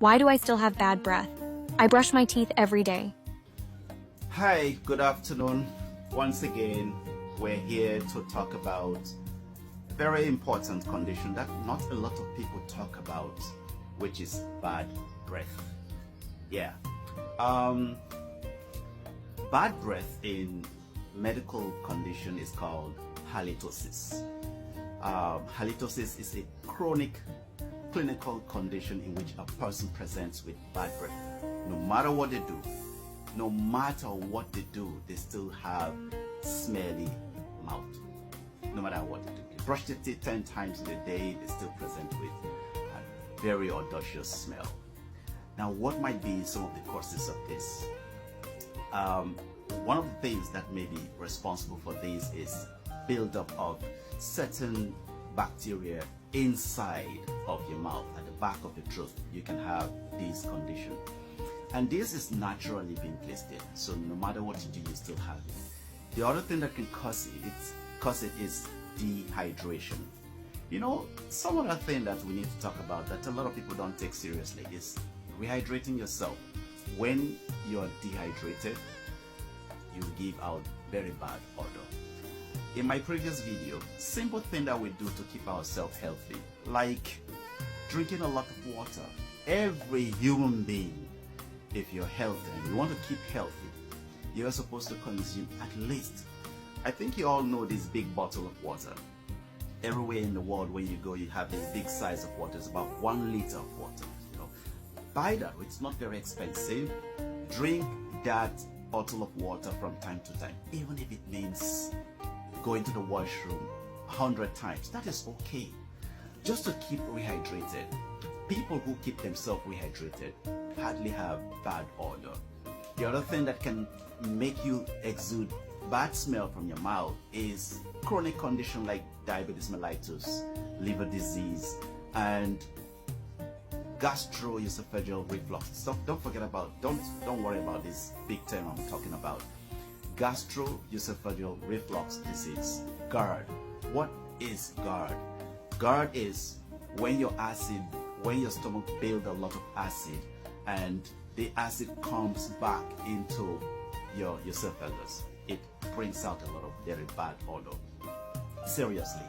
Why do I still have bad breath? I brush my teeth every day. Hi, good afternoon. Once again, we're here to talk about a very important condition that not a lot of people talk about, which is bad breath. Yeah. Bad breath in medical condition is called halitosis. Halitosis is a chronic clinical condition in which a person presents with bad breath. No matter what they do, they still have smelly mouth. No matter what they do. They brush their teeth 10 times in a day, they still present with a very audacious smell. Now, what might be some of the causes of this? One of the things that may be responsible for this is buildup of certain bacteria inside of your mouth, at the back of the throat. You can have this condition, and this is naturally being placed in, so no matter what you do, you still have it. The other thing that can cause it is dehydration. You know, some other thing that we need to talk about that a lot of people don't take seriously is rehydrating yourself. When you're dehydrated, you give out very bad odor. In my previous video, simple thing that we do to keep ourselves healthy, like drinking a lot of water. Every human being, if you're healthy and you want to keep healthy, you're supposed to consume at least, I think you all know this big bottle of water. Everywhere in the world where you go, you have this big size of water. It's about 1 liter of water. You know, buy that. It's not very expensive. Drink that bottle of water from time to time, even if it means going to the washroom 100 times. That is okay, just to keep rehydrated. People who keep themselves rehydrated hardly have bad odor. The other thing that can make you exude bad smell from your mouth is chronic condition like diabetes mellitus, liver disease, and gastroesophageal reflux. So don't worry about this big term I'm talking about. Gastroesophageal reflux disease, GERD. What is GERD? GERD is when your stomach builds a lot of acid, and the acid comes back into your esophagus. It brings out a lot of very bad odor. Seriously.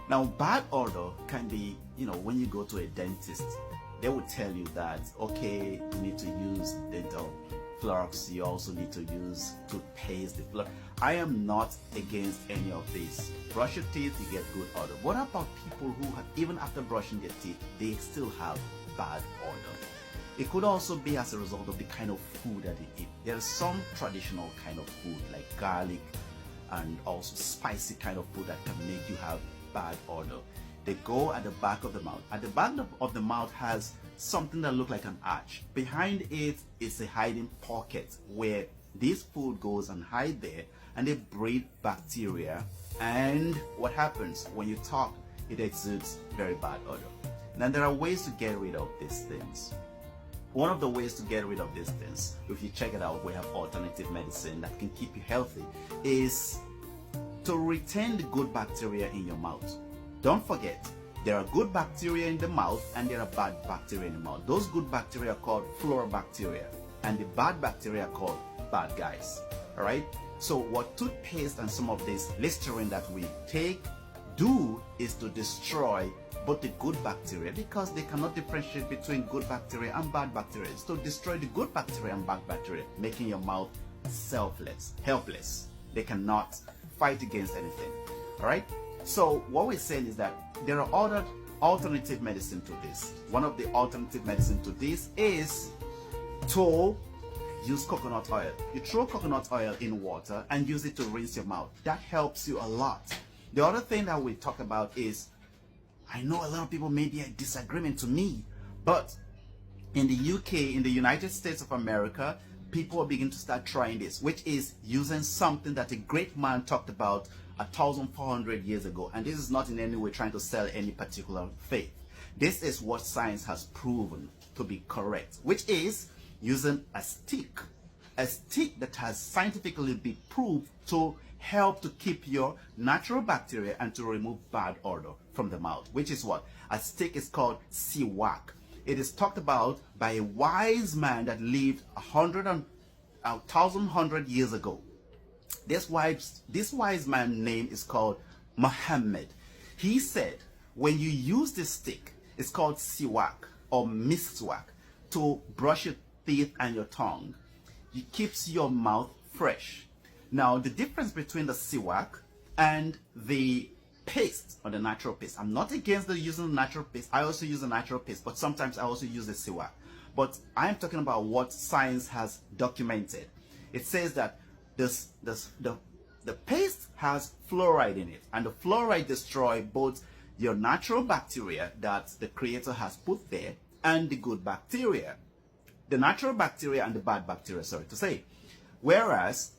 Now, bad odor can be, when you go to a dentist, they would tell you that, okay, you need to use dental floss, you also need to use toothpaste. I am not against any of this. Brush your teeth, you get good odor. What about people who have, even after brushing their teeth, they still have bad odor? It could also be as a result of the kind of food that they eat. There is some traditional kind of food like garlic and also spicy kind of food that can make you have bad odor. They go at the back of the mouth. At the back of the mouth has something that looks like an arch. Behind it is a hiding pocket where this food goes and hide there, and they breed bacteria. And what happens when you talk, it exudes very bad odor. Now, there are ways to get rid of these things. One of the ways to get rid of these things, if you check it out, we have alternative medicine that can keep you healthy, is to retain the good bacteria in your mouth. Don't forget, there are good bacteria in the mouth and there are bad bacteria in the mouth. Those good bacteria are called florobacteria, and the bad bacteria are called bad guys. All right? So what toothpaste and some of this Listerine that we take do is to destroy both the good bacteria, because they cannot differentiate between good bacteria and bad bacteria. So destroy the good bacteria and bad bacteria, making your mouth helpless. They cannot fight against anything. All right? So what we're saying is that there are other alternative medicine to this. One of the alternative medicine to this is to use coconut oil. You throw coconut oil in water and use it to rinse your mouth. That helps you a lot. The other thing that we talk about is, I know a lot of people may be a disagreement to me, but in the UK, in the United States of America, people are beginning to start trying this, which is using something that a great man talked about 1,400 years ago. And this is not in any way trying to sell any particular faith. This is what science has proven to be correct, which is using a stick that has scientifically been proved to help to keep your natural bacteria and to remove bad odor from the mouth, which is what a stick is called siwak. It is talked about by a wise man that lived 1,100 years ago. This wise man's name is called Muhammad. He said, when you use this stick, it's called siwak or miswak, to brush your teeth and your tongue. It keeps your mouth fresh. Now, the difference between the siwak and the paste or the natural paste. I'm not against the using the natural paste. I also use the natural paste, but sometimes I also use the siwak. But I'm talking about what science has documented. It says that the paste has fluoride in it, and the fluoride destroys both your natural bacteria that the creator has put there and the good bacteria. The natural bacteria and the bad bacteria, sorry to say. Whereas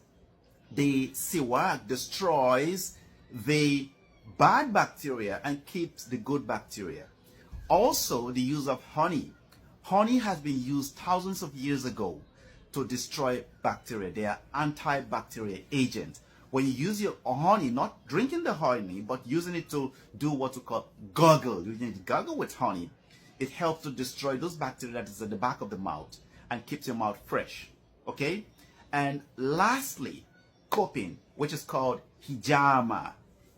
the siwak destroys the bad bacteria and keeps the good bacteria. Also, the use of honey. Honey has been used thousands of years ago to destroy bacteria. They are antibacterial agents. When you use your honey, not drinking the honey, but using it to do what we call gargle, you need to gargle with honey, it helps to destroy those bacteria that is at the back of the mouth and keeps your mouth fresh. Okay? And lastly, coping, which is called hijama.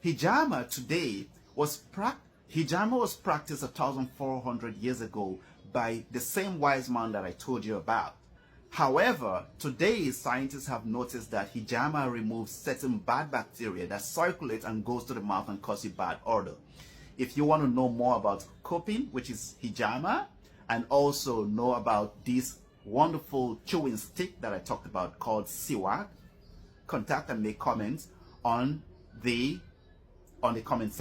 Hijama today was practiced 1,400 years ago by the same wise man that I told you about. However, today scientists have noticed that hijama removes certain bad bacteria that circulate and goes to the mouth and cause you bad odor. If you want to know more about coping, which is hijama, and also know about this wonderful chewing stick that I talked about called siwak, contact and make comments on the comment section.